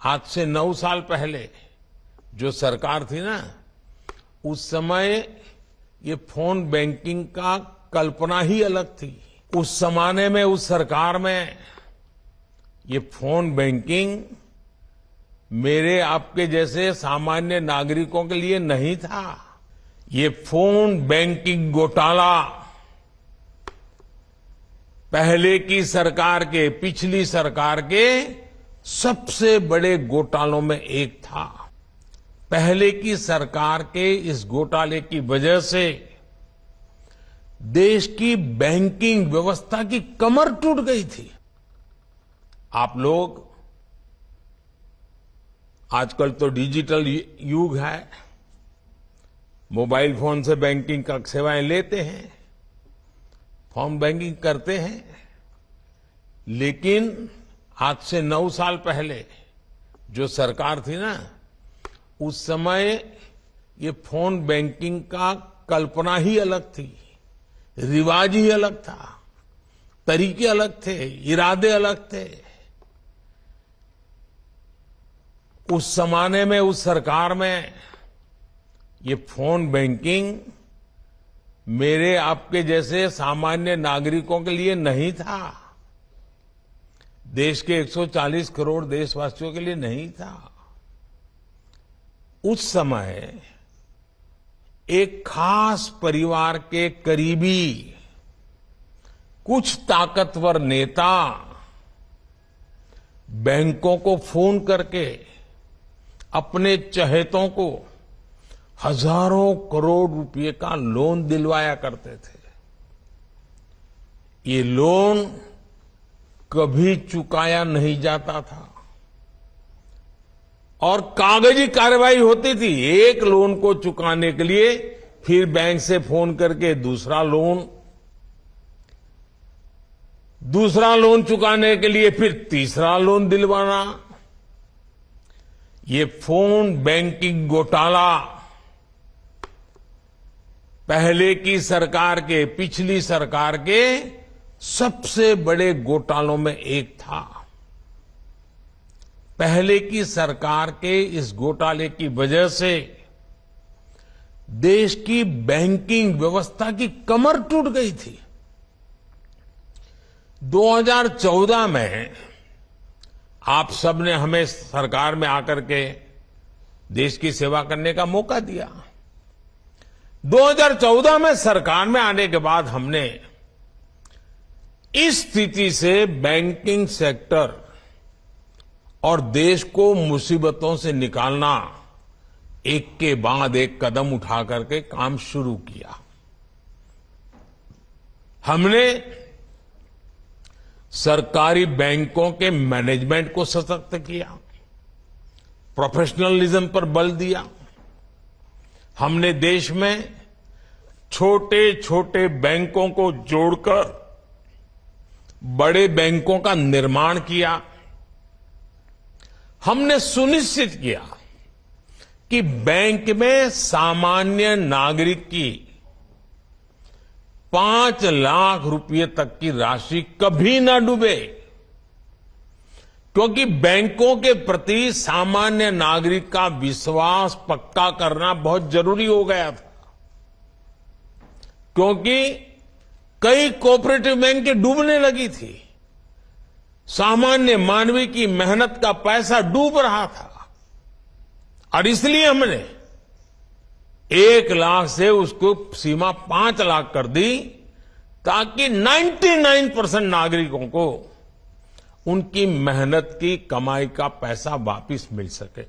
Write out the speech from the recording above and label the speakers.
Speaker 1: आज से 9 साल पहले जो सरकार थी ना, उस समय ये फोन बैंकिंग का कल्पना ही अलग थी। उस जमाने में उस सरकार में ये फोन बैंकिंग मेरे आपके जैसे सामान्य नागरिकों के लिए नहीं था। ये फोन बैंकिंग घोटाला पहले की सरकार के, पिछली सरकार के सबसे बड़े घोटालों में एक था। पहले की सरकार के इस घोटाले की वजह से देश की बैंकिंग व्यवस्था की कमर टूट गई थी। आप लोग आजकल तो डिजिटल युग है, मोबाइल फोन से बैंकिंग का सेवाएं लेते हैं, फोन बैंकिंग करते हैं। लेकिन आज से 9 साल पहले जो सरकार थी ना, उस समय ये फोन बैंकिंग का कल्पना ही अलग थी, रिवाज ही अलग था, तरीके अलग थे, इरादे अलग थे। उस जमाने में उस सरकार में ये फोन बैंकिंग मेरे आपके जैसे सामान्य नागरिकों के लिए नहीं था। देश के 140 करोड़ देशवासियों के लिए नहीं था। उस समय एक खास परिवार के करीबी कुछ ताकतवर नेता बैंकों को फोन करके अपने चहेतों को हजारों करोड़ रुपए का लोन दिलवाया करते थे। ये लोन कभी चुकाया नहीं जाता था और कागजी कार्रवाई होती थी। एक लोन को चुकाने के लिए फिर बैंक से फोन करके दूसरा लोन चुकाने के लिए फिर तीसरा लोन दिलवाना। ये फोन बैंकिंग घोटाला पहले की सरकार के, पिछली सरकार के सबसे बड़े घोटालों में एक था। पहले की सरकार के इस घोटाले की वजह से देश की बैंकिंग व्यवस्था की कमर टूट गई थी। 2014 में आप सबने हमें सरकार में आकर के देश की सेवा करने का मौका दिया। 2014 में सरकार में आने के बाद हमने इस स्थिति से बैंकिंग सेक्टर और देश को मुसीबतों से निकालना एक के बाद एक कदम उठा करके काम शुरू किया। हमने सरकारी बैंकों के मैनेजमेंट को सशक्त किया, प्रोफेशनलिज्म पर बल दिया। हमने देश में छोटे छोटे बैंकों को जोड़कर बड़े बैंकों का निर्माण किया। हमने सुनिश्चित किया कि बैंक में सामान्य नागरिक की 5 लाख रुपए तक की राशि कभी ना डूबे, क्योंकि बैंकों के प्रति सामान्य नागरिक का विश्वास पक्का करना बहुत जरूरी हो गया था। क्योंकि कई कोऑपरेटिव बैंक डूबने लगी थी, सामान्य मानवी की मेहनत का पैसा डूब रहा था और इसलिए हमने 1 लाख से उसको सीमा 5 लाख कर दी, ताकि 99% नागरिकों को उनकी मेहनत की कमाई का पैसा वापस मिल सके।